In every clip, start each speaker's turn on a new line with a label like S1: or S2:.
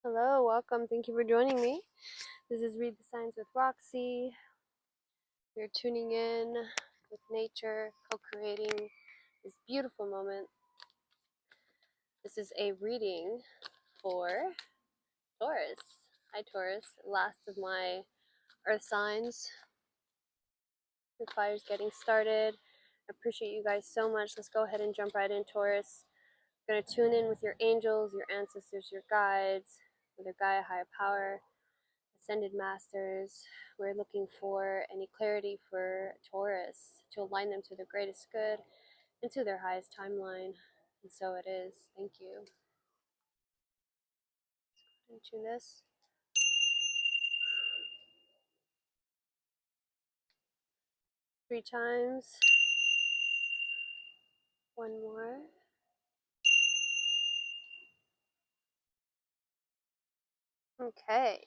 S1: Hello, welcome. Thank you for joining me. This is Read the Signs with Roxy. You're tuning in with nature, co-creating this beautiful moment. This is a reading for Taurus. Hi, Taurus. Last of my earth signs. The fire's getting started. I appreciate you guys so much. Let's go ahead and jump right in, Taurus. You're going to tune in with your angels, your ancestors, your guides, Mother Gaia, higher power, Ascended Masters. We're looking for any clarity for Taurus to align them to the greatest good and to their highest timeline. And so it is. Thank you. Tune this. 3 times. 1 more. Okay.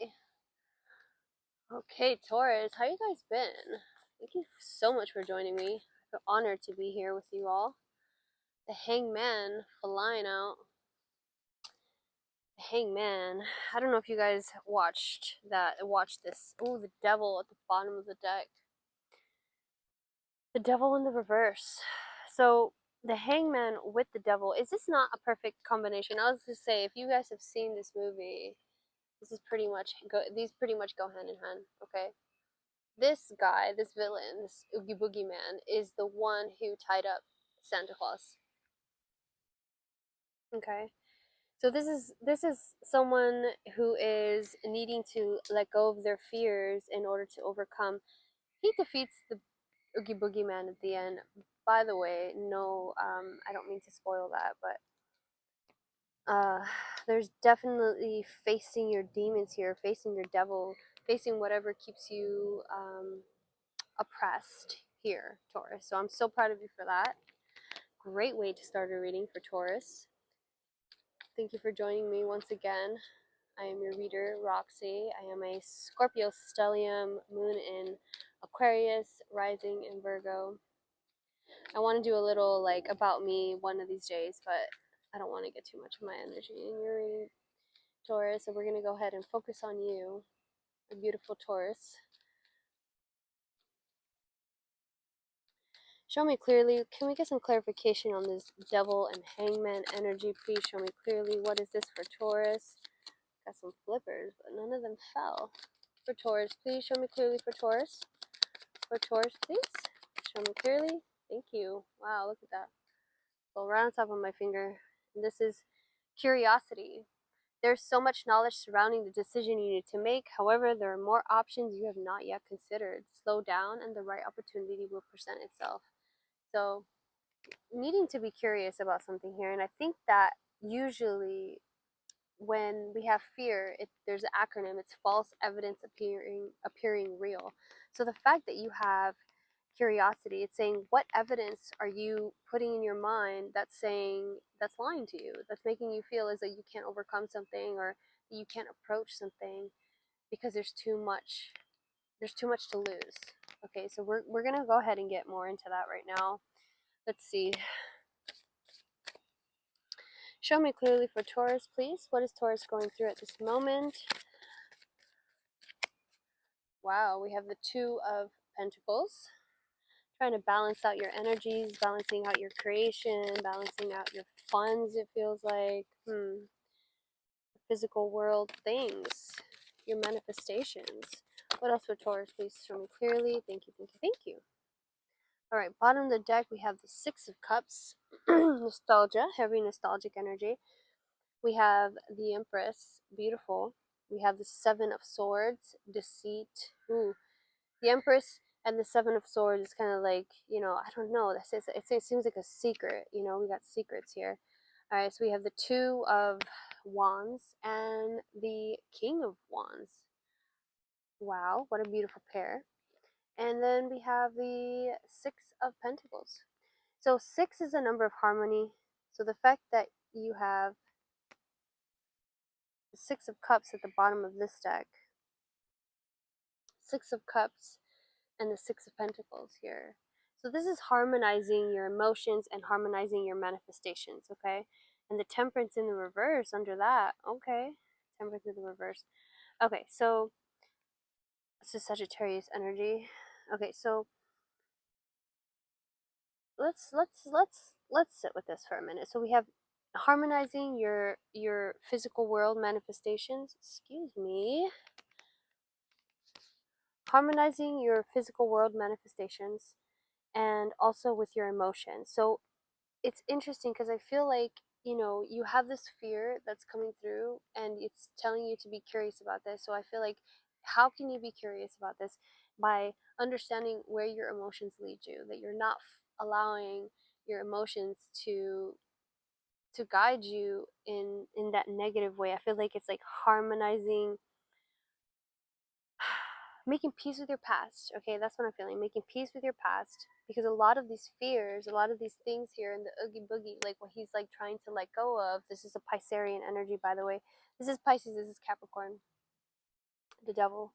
S1: Okay, Taurus, how you guys been? Thank you so much for joining me. I feel honored to be here with you all. The Hangman flying out. The Hangman. I don't know if you guys watched this. Oh, the devil at the bottom of the deck. The devil in the reverse. So the Hangman with the devil, is this not a perfect combination? I was gonna say, if you guys have seen this movie, these pretty much go hand in hand. Okay, this guy, this villain, this Oogie Boogie Man, is the one who tied up Santa Claus. Okay, so this is someone who is needing to let go of their fears in order to overcome. He defeats the Oogie Boogie Man at the end. By the way, no, I don't mean to spoil that, but there's definitely facing your demons here, facing your devil, facing whatever keeps you oppressed here, Taurus. So I'm so proud of you for that. Great way to start a reading for Taurus. Thank you for joining me once again. I am your reader, Roxy. I am a Scorpio stellium, moon in Aquarius, rising in Virgo. I want to do a little like about me one of these days, but I don't want to get too much of my energy in your reading, Taurus. So we're going to go ahead and focus on you, a beautiful Taurus. Show me clearly. Can we get some clarification on this devil and hangman energy? Please show me clearly. What is this for Taurus? Got some flippers, but none of them fell. For Taurus, please show me clearly for Taurus. For Taurus, please. Show me clearly. Thank you. Wow, look at that. Well, right on top of my finger. And this is curiosity. There's so much knowledge surrounding the decision you need to make. However, there are more options you have not yet considered. Slow down and the right opportunity will present itself. So, needing to be curious about something here. And I think that usually when we have fear, there's an acronym. It's false evidence appearing real. So the fact that you have curiosity, it's saying what evidence are you putting in your mind that's lying to you, that's making you feel as though you can't overcome something or you can't approach something because there's too much to lose. Okay, so we're gonna go ahead and get more into that right now. Let's see. Show me clearly for Taurus, please. What is Taurus going through at this moment? Wow, we have the Two of Pentacles. Trying to balance out your energies, balancing out your creation, balancing out your funds, it feels like. Physical world things, your manifestations. What else for Taurus? Please show me clearly. Thank you, thank you, thank you. All right, bottom of the deck, we have the Six of Cups, nostalgia, heavy nostalgic energy. We have the Empress, beautiful. We have the Seven of Swords, deceit. Ooh, the Empress and the Seven of Swords is kind of like, I don't know. It seems like a secret. We got secrets here. All right, so we have the Two of Wands and the King of Wands. Wow, what a beautiful pair. And then we have the Six of Pentacles. So 6 is a number of harmony. So the fact that you have the Six of Cups at the bottom of this deck, Six of Cups and the Six of Pentacles here. So this is harmonizing your emotions and harmonizing your manifestations, okay? And the Temperance in the reverse under that, okay? Temperance in the reverse. Okay, so this is Sagittarius energy. Okay, so let's sit with this for a minute. So we have harmonizing your physical world manifestations. Excuse me. Harmonizing your physical world manifestations and also with your emotions. So it's interesting because I feel like, you have this fear that's coming through and it's telling you to be curious about this. So I feel like, how can you be curious about this? By understanding where your emotions lead you, that you're not allowing your emotions to guide you in that negative way. I feel like it's like harmonizing, making peace with your past. Okay, that's what I'm feeling, making peace with your past, because a lot of these fears, a lot of these things here in the oogie boogie, like what he's like trying to let go of. This is a Piscean energy, by the way. This is Pisces, this is Capricorn, the devil.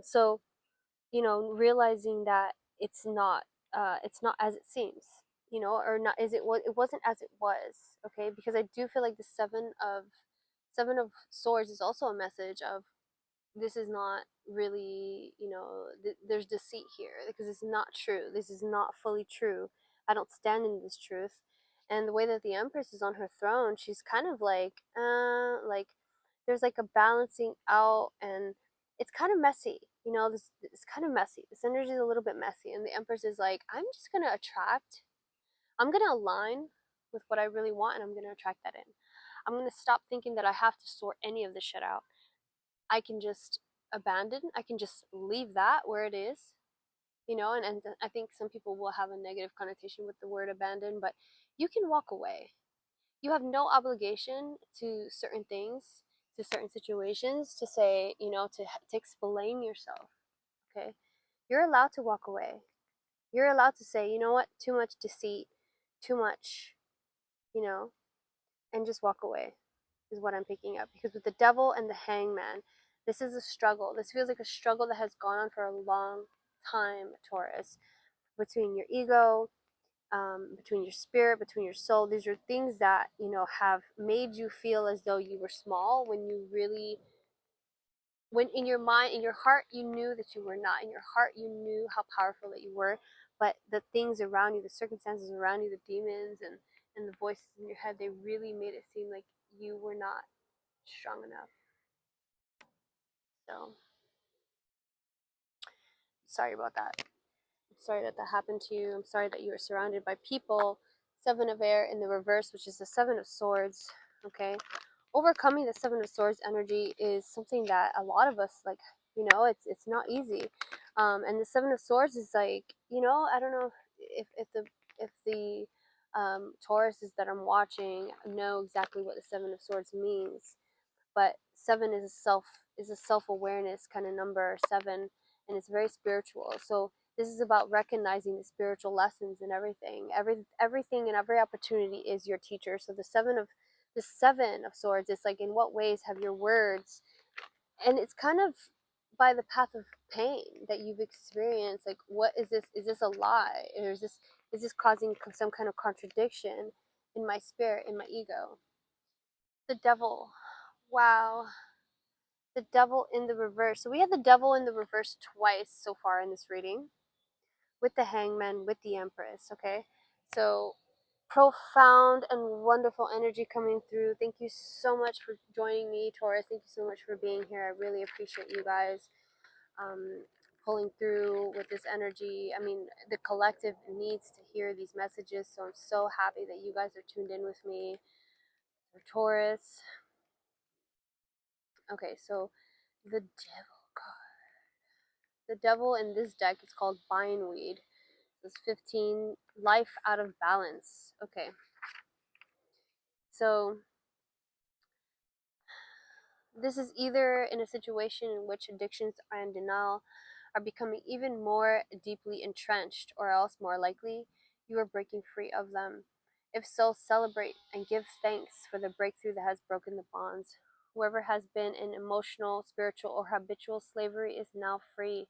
S1: So realizing that it's not as it seems, or not, is it what it wasn't as it was. Okay, because I do feel like the seven of swords is also a message of, this is not really, there's deceit here, because it's not true. This is not fully true. I don't stand in this truth. And the way that the Empress is on her throne, she's kind of like there's like a balancing out, and it's kind of messy. This it's kind of messy. This energy is a little bit messy, and the Empress is like, I'm gonna align with what I really want, and I'm gonna attract that in. I'm gonna stop thinking that I have to sort any of this shit out. I can just I can just leave that where it is, and I think some people will have a negative connotation with the word abandon, but you can walk away. You have no obligation to certain things, to certain situations, to say, to explain yourself. Okay, you're allowed to walk away. You're allowed to say, you know what, too much deceit, too much, you know and just walk away, is what I'm picking up. Because with the devil and the hangman, this is a struggle. This feels like a struggle that has gone on for a long time, Taurus, between your ego, between your spirit, between your soul. These are things that, have made you feel as though you were small, when you really, when in your mind, in your heart, you knew that you were not. In your heart, you knew how powerful that you were. But the things around you, the circumstances around you, the demons and the voices in your head, they really made it seem like you were not strong enough. So sorry about that. I'm sorry that that happened to you. I'm sorry that you were surrounded by people. Seven of air in the reverse, which is the seven of swords. Okay, overcoming the seven of swords energy is something that a lot of us, like, it's not easy. And the seven of swords is like, I don't know if the Tauruses that I'm watching know exactly what the seven of swords means, but seven is a self-awareness kind of number, seven, and it's very spiritual. So this is about recognizing the spiritual lessons and everything and every opportunity is your teacher. So the seven of swords, it's like, in what ways have your words, and it's kind of by the path of pain that you've experienced, like, what is this a lie, or is this causing some kind of contradiction in my spirit, in my ego? The devil, wow, the devil in the reverse. So we had the devil in the reverse twice so far in this reading, with the hangman, with the empress. Okay, so profound and wonderful energy coming through. Thank you so much for joining me, Taurus. Thank you so much for being here. I really appreciate you guys pulling through with this energy. I mean, the collective needs to hear these messages, so I'm so happy that you guys are tuned in with me. For Taurus. Okay, so the devil card. The devil in this deck is called Bindweed. It's 15, life out of balance. Okay, so this is either in a situation in which addictions and denial are becoming even more deeply entrenched, or else more likely you are breaking free of them. If so, celebrate and give thanks for the breakthrough that has broken the bonds. Whoever has been in emotional, spiritual, or habitual slavery is now free.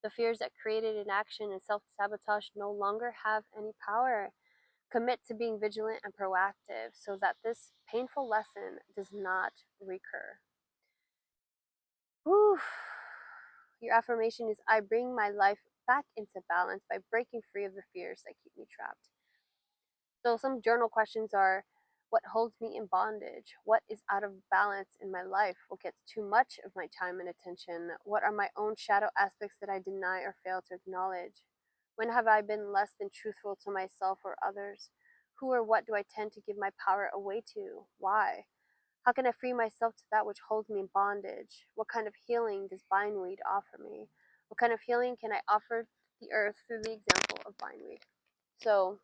S1: The fears that created inaction and self sabotage no longer have any power. Commit to being vigilant and proactive so that this painful lesson does not recur. Whew. Your affirmation is, I bring my life back into balance by breaking free of the fears that keep me trapped. So some journal questions are, what holds me in bondage? What is out of balance in my life? What gets too much of my time and attention? What are my own shadow aspects that I deny or fail to acknowledge? When have I been less than truthful to myself or others? Who or what do I tend to give my power away to? Why? How can I free myself to that which holds me in bondage? What kind of healing does bindweed offer me? What kind of healing can I offer the earth through the example of bindweed? So,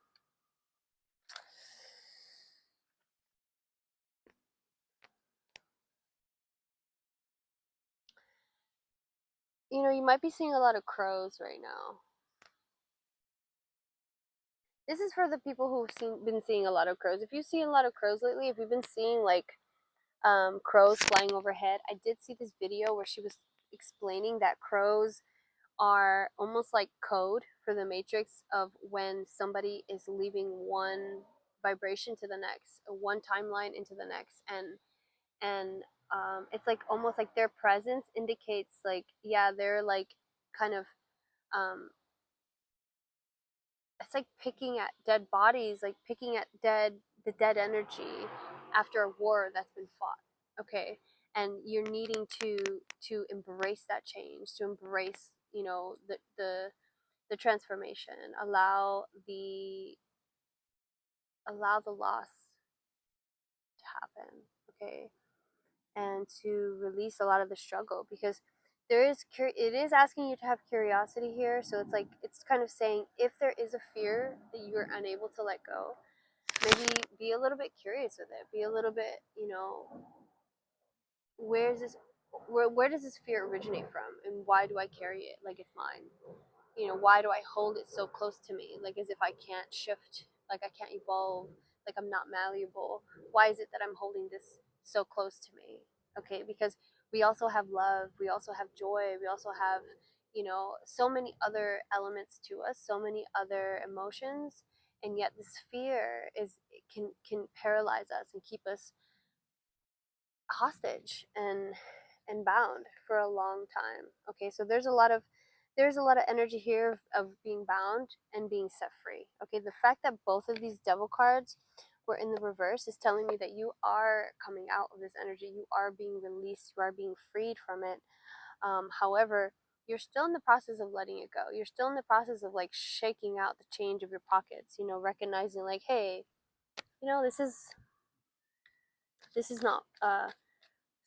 S1: you might be seeing a lot of crows right now. This is for the people who've been seeing a lot of crows. If you've seen a lot of crows lately, if you've been seeing like crows flying overhead, I did see this video where she was explaining that crows are almost like code for the matrix of when somebody is leaving one vibration to the next, one timeline into the next, and it's like almost like their presence indicates like, yeah, they're like kind of it's like picking at dead bodies, like picking at the dead energy after a war that's been fought. Okay, and you're needing to embrace that change, to embrace the transformation, allow the loss to happen. Okay, and to release a lot of the struggle, because it is asking you to have curiosity here. So it's like, it's kind of saying, if there is a fear that you're unable to let go, maybe be a little bit curious with it, be a little bit, where's this where does this fear originate from, and why do I carry it like it's mine? Why do I hold it so close to me, like as if I can't shift, like I can't evolve, like I'm not malleable? Why is it that I'm holding this so close to me? Okay, because we also have love, we also have joy, we also have, so many other elements to us, so many other emotions, and yet this fear can paralyze us and keep us hostage and bound for a long time. Okay, so there's a lot of energy here of being bound and being set free. Okay, the fact that both of these devil cards were in the reverse is telling me that you are coming out of this energy, you are being released, you are being freed from it. However, you're still in the process of letting it go, you're still in the process of like shaking out the change of your pockets, recognizing like, hey, this is not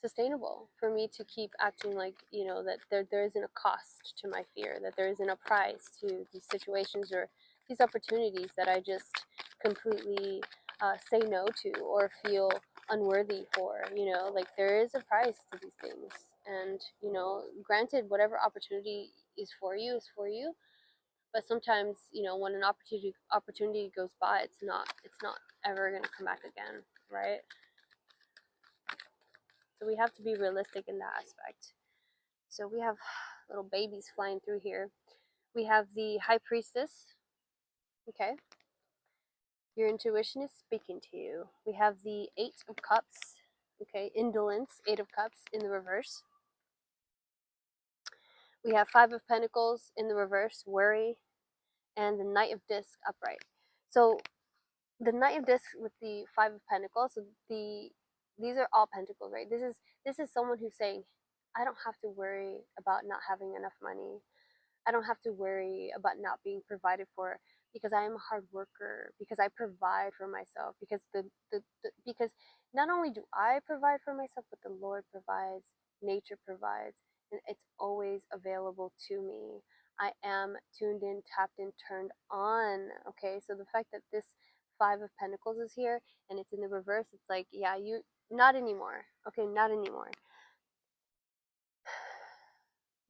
S1: sustainable for me to keep acting like, that there isn't a cost to my fear, that there isn't a price to these situations or these opportunities that I just completely say no to or feel unworthy for. Like, there is a price to these things, and granted, whatever opportunity is for you, but sometimes, when an opportunity goes by, it's not ever going to come back again, right? So we have to be realistic in that aspect. So we have little babies flying through here. We have the High Priestess. Okay. Your intuition is speaking to you. We have the Eight of Cups. Okay. Indolence, Eight of Cups in the reverse. We have Five of Pentacles in the reverse, worry, and the Knight of Discs upright. So the Knight of Discs with the Five of Pentacles, so these are all pentacles, right? This is someone who's saying, I don't have to worry about not having enough money. I don't have to worry about not being provided for, because I am a hard worker, because I provide for myself, because because not only do I provide for myself, but the Lord provides, nature provides, and it's always available to me. I am tuned in, tapped in, turned on. Okay, so the fact that this Five of Pentacles is here and it's in the reverse, it's like, yeah, you not anymore. Okay, not anymore.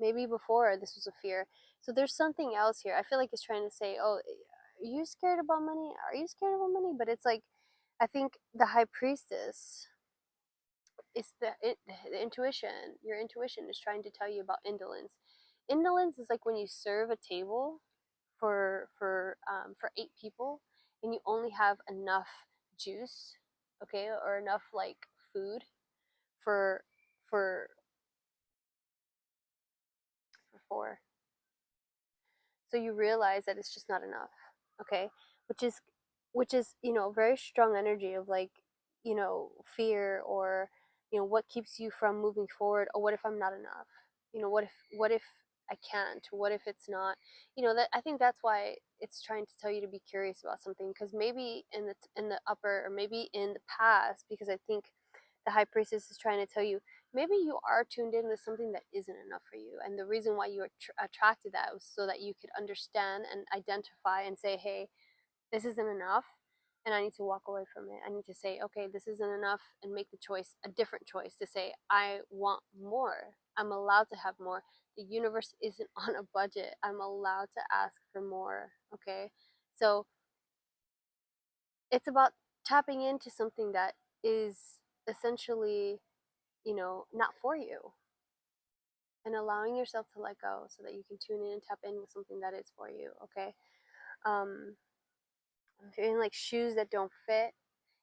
S1: Maybe before this was a fear. So there's something else here. I feel like it's trying to say, oh, are you scared about money? Are you scared about money? But it's like, I think the High Priestess is the intuition. Your intuition is trying to tell you about indolence. Indolence is like when you serve a table for 8 people, and you only have enough juice, okay, or enough like food for for four. So you realize that it's just not enough, okay, which is very strong energy of like fear, or what keeps you from moving forward, or what if I'm not enough, what if I can't, what if it's not, that I think that's why it's trying to tell you to be curious about something, because maybe in the upper, or maybe in the past, because I think the high priestess is trying to tell you maybe you are tuned in with something that isn't enough for you, and the reason why you attracted that was so that you could understand and identify and say, hey, this isn't enough, and I need to walk away from it. I need to say, okay, this isn't enough, and make the choice, a different choice, to say I want more. I'm allowed to have more. The universe isn't on a budget. I'm allowed to ask for more. Okay, so it's about tapping into something that is essentially not for you, and allowing yourself to let go so that you can tune in and tap in with something that is for you, okay? Um, I'm feeling like shoes that don't fit,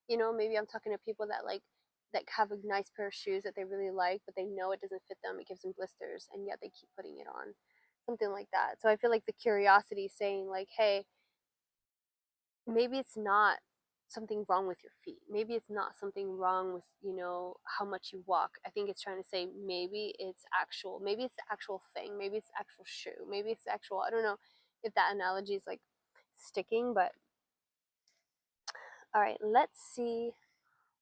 S1: maybe I'm talking to people that have a nice pair of shoes that they really like, but they know it doesn't fit them, it gives them blisters, and yet they keep putting it on. Something like that. So I feel like the curiosity is saying like, hey, maybe it's not something wrong with your feet. Maybe it's not something wrong with, how much you walk. I think it's trying to say maybe it's the actual thing. Maybe it's the actual shoe. Maybe it's the actual, I don't know if that analogy is like sticking, but all right, let's see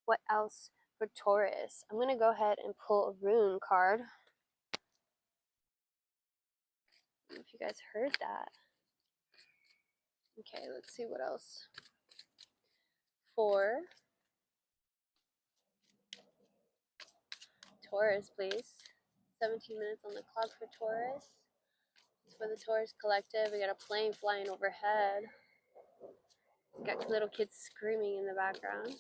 S1: what else for Taurus. I'm going to go ahead and pull a rune card. If you guys heard that. Okay, let's see what else. For Taurus, please. 17 minutes on the clock for Taurus. It's for the Taurus collective. We got a plane flying overhead. We got little kids screaming in the background.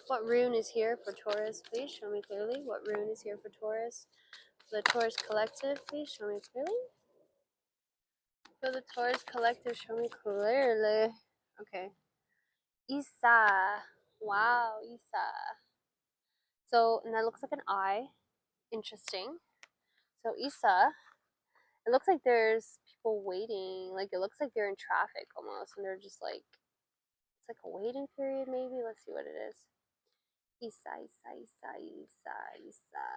S1: What rune is here for Taurus? Please show me clearly. What rune is here for Taurus? For the Taurus collective, please show me clearly. For the Taurus collective, show me clearly. Okay. Isa. Wow, Isa. So, and that looks like an eye. Interesting. So, Isa, it looks like there's people waiting. Like, it looks like they're in traffic almost. And they're just like, it's like a waiting period maybe. Let's see what it is. Isa, Isa, Isa, Isa, Isa.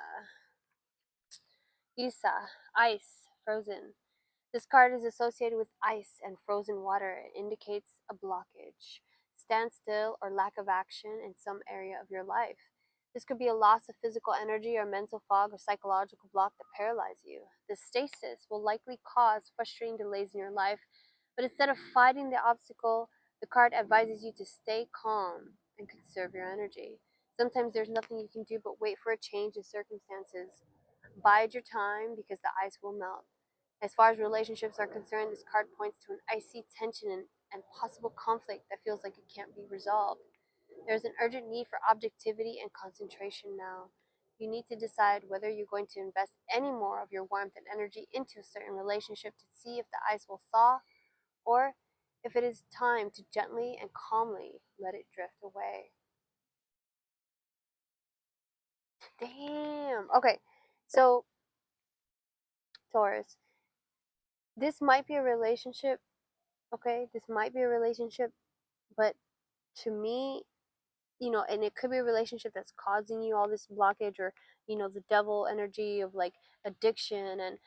S1: Isa, ice, frozen. This card is associated with ice and frozen water. It indicates a blockage, standstill, or lack of action in some area of your life. This could be a loss of physical energy or mental fog or psychological block that paralyze you. This stasis will likely cause frustrating delays in your life, but instead of fighting the obstacle, the card advises you to stay calm and conserve your energy. Sometimes there's nothing you can do but wait for a change in circumstances. Bide your time because the ice will melt. As far as relationships are concerned, this card points to an icy tension and possible conflict that feels like it can't be resolved. There is an urgent need for objectivity and concentration now. You need to decide whether you're going to invest any more of your warmth and energy into a certain relationship to see if the ice will thaw, or if it is time to gently and calmly let it drift away. Damn. Okay, so Taurus, this might be a relationship. Okay, this might be a relationship, but to me, and it could be a relationship that's causing you all this blockage, or the devil energy of like addiction, and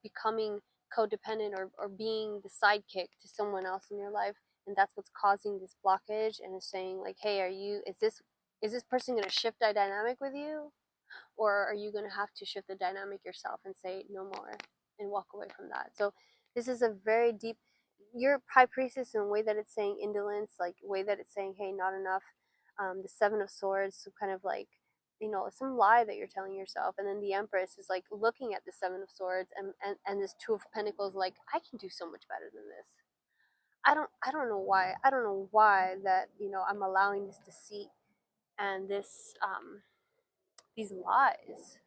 S1: becoming codependent, or being the sidekick to someone else in your life, and that's what's causing this blockage, and is saying like, hey, is this person going to shift the dynamic with you, or are you going to have to shift the dynamic yourself and say no more and walk away from that? So this is a very deep, your high priestess, in a way that it's saying indolence, like way that it's saying, hey, not enough. The Seven of Swords, so kind of like, some lie that you're telling yourself. And then the Empress is like looking at the Seven of Swords, and this Two of Pentacles, like, I can do so much better than this. I don't know why. I don't know why that, I'm allowing this deceit and this these lies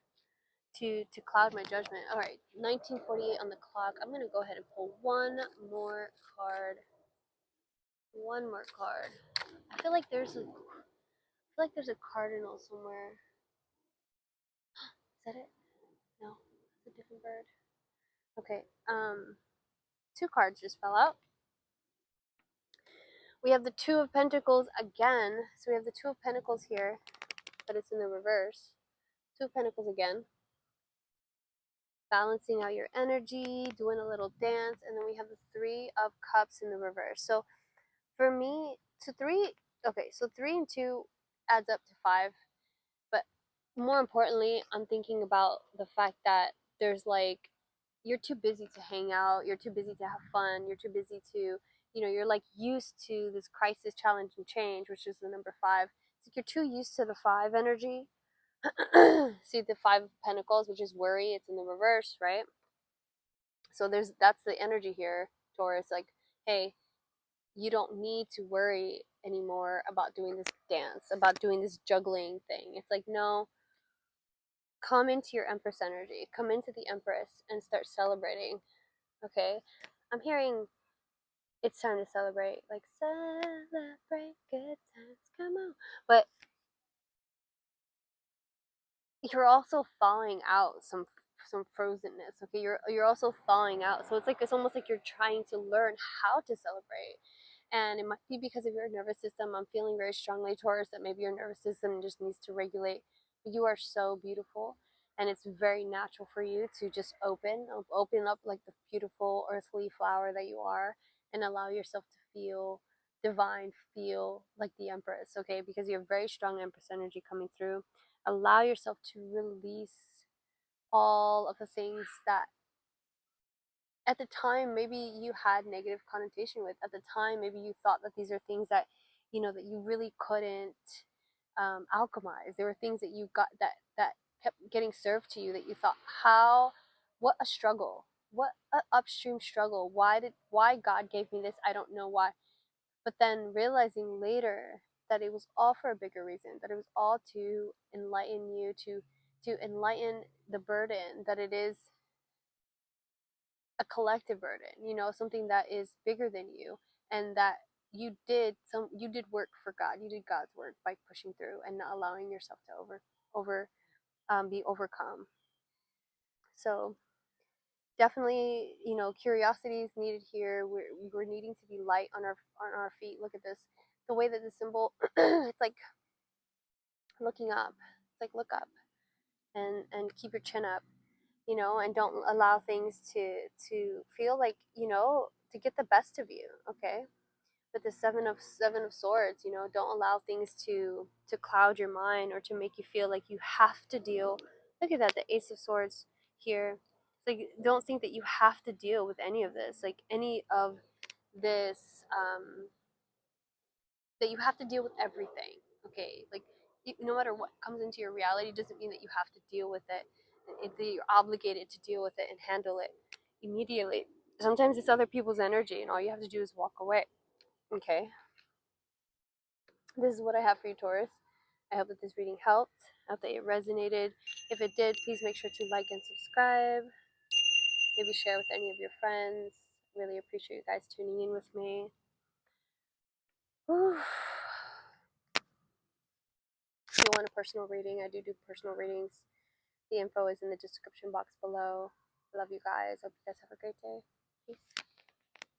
S1: to cloud my judgment. All right, 1948 on the clock. I'm gonna go ahead and pull one more card. One more card. I feel like there's a cardinal somewhere. Is that it? No, it's a different bird. Okay. Two cards just fell out. We have the Two of Pentacles again. So we have the Two of Pentacles here, but it's in the reverse. Two of Pentacles again. Balancing out your energy, doing a little dance, and then we have the Three of Cups in the reverse. So for me, so 3 and 2 adds up to 5. But more importantly, I'm thinking about the fact that there's like, you're too busy to hang out, you're too busy to have fun, you're too busy to, you're like used to this crisis, challenge, and change, which is the number 5. It's like you're too used to the 5 energy. See the 5 of Pentacles, which is worry, it's in the reverse, right? So that's the energy here, Taurus. Like, hey, you don't need to worry anymore about doing this dance, about doing this juggling thing. It's like, no, come into your Empress energy, come into the Empress and start celebrating. Okay, I'm hearing it's time to celebrate, like celebrate good times, come on. But you're also thawing out some frozenness. Okay, you're also thawing out, so it's almost like you're trying to learn how to celebrate. And it might be because of your nervous system. I'm feeling very strongly, Taurus, that maybe your nervous system just needs to regulate. But you are so beautiful, and it's very natural for you to just open up like the beautiful earthly flower that you are, and allow yourself to feel divine, feel like the Empress. Okay, because you have very strong Empress energy coming through. Allow yourself to release all of the things that at the time maybe you had negative connotation with. At the time maybe you thought that these are things that that you really couldn't alchemize. There were things that you got that kept getting served to you that you thought, how, what a struggle, what a upstream struggle, why God gave me this, I don't know why. But then realizing later that it was all for a bigger reason, that it was all to enlighten you, to enlighten the burden, that it is a collective burden, something that is bigger than you, and that you did work for God. You did God's work by pushing through and not allowing yourself to over be overcome. So definitely, curiosity is needed here. We're needing to be light on our feet. Look at this. The way that the symbol it's like looking up. It's like look up and keep your chin up, and don't allow things to feel like, to get the best of you, okay? But the seven of swords, don't allow things to cloud your mind or to make you feel like you have to deal. Look at that, the Ace of Swords here. It's like, don't think that you have to deal with any of this, like any of this, that you have to deal with everything, okay? Like, no matter what comes into your reality doesn't mean that you have to deal with it. That you're obligated to deal with it and handle it immediately. Sometimes it's other people's energy, and all you have to do is walk away. Okay, this is what I have for you, Taurus. I hope that this reading helped. I hope that it resonated. If it did, please make sure to like and subscribe. Maybe share with any of your friends. Really appreciate you guys tuning in with me. Whew. If you want a personal reading, I do personal readings. The info is in the description box below. I love you guys. Hope you guys have a great day. Peace.